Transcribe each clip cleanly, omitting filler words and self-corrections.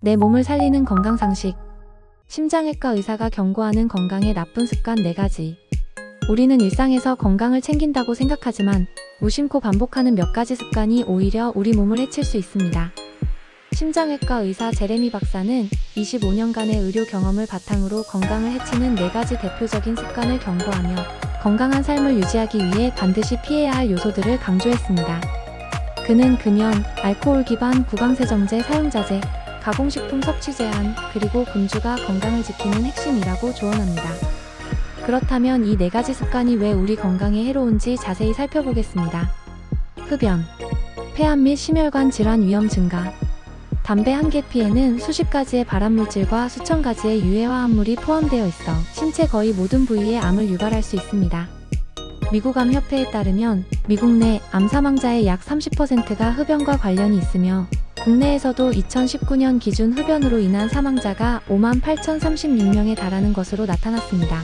내 몸을 살리는 건강상식. 심장외과 의사가 경고하는 건강에 나쁜 습관 4가지. 우리는 일상에서 건강을 챙긴다고 생각하지만 무심코 반복하는 몇 가지 습관이 오히려 우리 몸을 해칠 수 있습니다. 심장외과 의사 제레미 박사는 25년간의 의료 경험을 바탕으로 건강을 해치는 4가지 대표적인 습관을 경고하며 건강한 삶을 유지하기 위해 반드시 피해야 할 요소들을 강조했습니다. 그는 금연, 알코올 기반 구강세정제 사용 자제, 가공식품 섭취 제한, 그리고 금주가 건강을 지키는 핵심이라고 조언합니다. 그렇다면 이 4가지 습관이 왜 우리 건강에 해로운지 자세히 살펴보겠습니다. 흡연, 폐암 및 심혈관 질환 위험 증가. 담배 한 개 피에는 수십 가지의 발암물질과 수천 가지의 유해 화합물이 포함되어 있어 신체 거의 모든 부위에 암을 유발할 수 있습니다. 미국 암협회에 따르면 미국 내 암 사망자의 약 30%가 흡연과 관련이 있으며 국내에서도 2019년 기준 흡연으로 인한 사망자가 58,036명에 달하는 것으로 나타났습니다.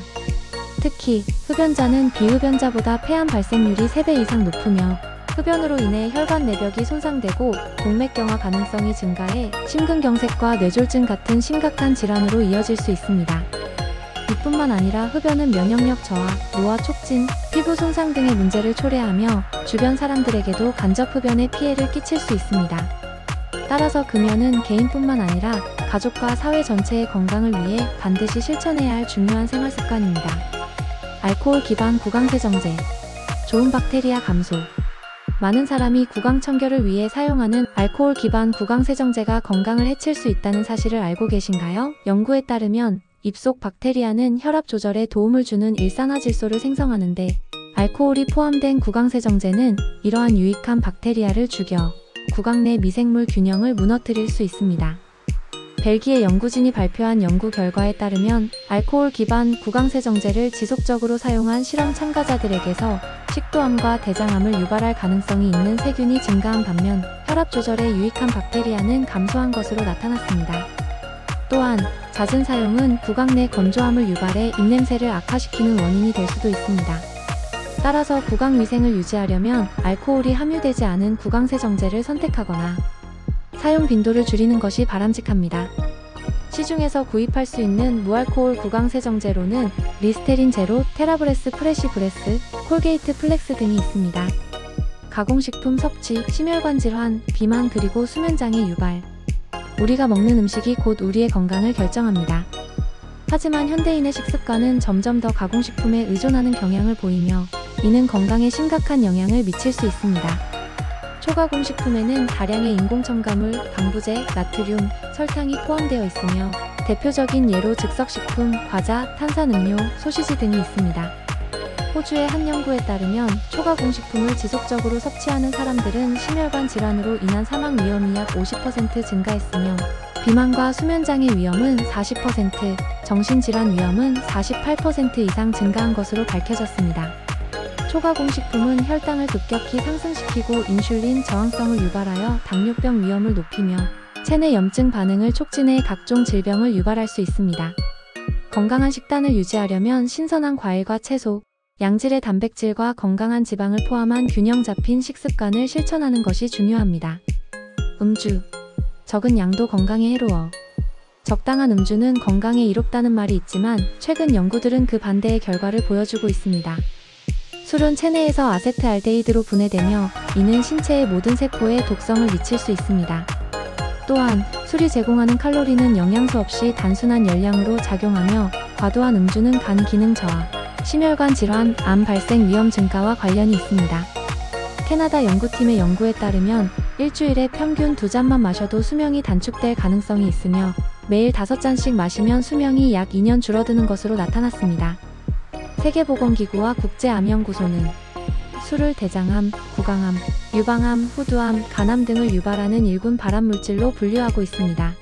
특히 흡연자는 비흡연자보다 폐암 발생률이 3배 이상 높으며 흡연으로 인해 혈관 내벽이 손상되고 동맥경화 가능성이 증가해 심근경색과 뇌졸중 같은 심각한 질환으로 이어질 수 있습니다. 이뿐만 아니라 흡연은 면역력 저하, 노화 촉진, 피부 손상 등의 문제를 초래하며 주변 사람들에게도 간접 흡연에 피해를 끼칠 수 있습니다. 따라서 금연은 개인뿐만 아니라 가족과 사회 전체의 건강을 위해 반드시 실천해야 할 중요한 생활 습관입니다. 알코올 기반 구강세정제. 좋은 박테리아 감소. 많은 사람이 구강 청결을 위해 사용하는 알코올 기반 구강세정제가 건강을 해칠 수 있다는 사실을 알고 계신가요? 연구에 따르면 입속 박테리아는 혈압 조절에 도움을 주는 일산화질소를 생성하는데 알코올이 포함된 구강세정제는 이러한 유익한 박테리아를 죽여 구강 내 미생물 균형을 무너뜨릴 수 있습니다. 벨기에 연구진이 발표한 연구 결과에 따르면 알코올 기반 구강세정제를 지속적으로 사용한 실험 참가자들에게서 식도암과 대장암을 유발할 가능성이 있는 세균이 증가한 반면 혈압 조절에 유익한 박테리아는 감소한 것으로 나타났습니다. 또한 잦은 사용은 구강 내 건조함을 유발해 입냄새를 악화시키는 원인이 될 수도 있습니다. 따라서 구강 위생을 유지하려면 알코올이 함유되지 않은 구강세정제를 선택하거나 사용 빈도를 줄이는 것이 바람직합니다. 시중에서 구입할 수 있는 무알코올 구강세정제로는 리스테린 제로, 테라브레스 프레시 브레스, 콜게이트 플렉스 등이 있습니다. 가공식품 섭취, 심혈관 질환, 비만 그리고 수면장애 유발. 우리가 먹는 음식이 곧 우리의 건강을 결정합니다. 하지만 현대인의 식습관은 점점 더 가공식품에 의존하는 경향을 보이며 이는 건강에 심각한 영향을 미칠 수 있습니다. 초가공식품에는 다량의 인공첨가물, 방부제, 나트륨, 설탕이 포함되어 있으며 대표적인 예로 즉석식품, 과자, 탄산음료, 소시지 등이 있습니다. 호주의 한 연구에 따르면 초가공식품을 지속적으로 섭취하는 사람들은 심혈관 질환으로 인한 사망 위험이 약 50% 증가했으며 비만과 수면장애 위험은 40%, 정신질환 위험은 48% 이상 증가한 것으로 밝혀졌습니다. 초가공식품은 혈당을 급격히 상승시키고 인슐린 저항성을 유발하여 당뇨병 위험을 높이며 체내 염증 반응을 촉진해 각종 질병을 유발할 수 있습니다. 건강한 식단을 유지하려면 신선한 과일과 채소, 양질의 단백질과 건강한 지방을 포함한 균형 잡힌 식습관을 실천하는 것이 중요합니다. 음주. 적은 양도 건강에 해로워. 적당한 음주는 건강에 이롭다는 말이 있지만 최근 연구들은 그 반대의 결과를 보여주고 있습니다. 술은 체내에서 아세트알데히드로 분해되며 이는 신체의 모든 세포에 독성을 미칠 수 있습니다. 또한 술이 제공하는 칼로리는 영양소 없이 단순한 열량으로 작용하며 과도한 음주는 간 기능 저하, 심혈관 질환, 암 발생 위험 증가와 관련이 있습니다. 캐나다 연구팀의 연구에 따르면 일주일에 평균 2잔만 마셔도 수명이 단축될 가능성이 있으며 매일 5잔씩 마시면 수명이 약 2년 줄어드는 것으로 나타났습니다. 세계보건기구와 국제암연구소는 술을 대장암, 구강암, 유방암, 후두암, 간암 등을 유발하는 일군 발암물질로 분류하고 있습니다.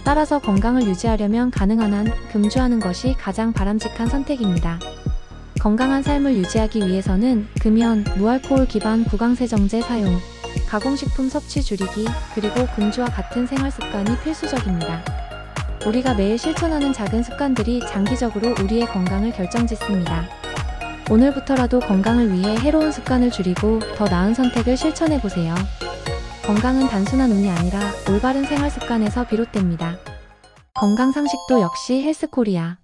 따라서 건강을 유지하려면 가능한 한 금주하는 것이 가장 바람직한 선택입니다. 건강한 삶을 유지하기 위해서는 금연, 무알코올 기반 구강세정제 사용, 가공식품 섭취 줄이기, 그리고 금주와 같은 생활습관이 필수적입니다. 우리가 매일 실천하는 작은 습관들이 장기적으로 우리의 건강을 결정짓습니다. 오늘부터라도 건강을 위해 해로운 습관을 줄이고 더 나은 선택을 실천해보세요. 건강은 단순한 운이 아니라 올바른 생활 습관에서 비롯됩니다. 건강 상식도 역시 헬스코리아.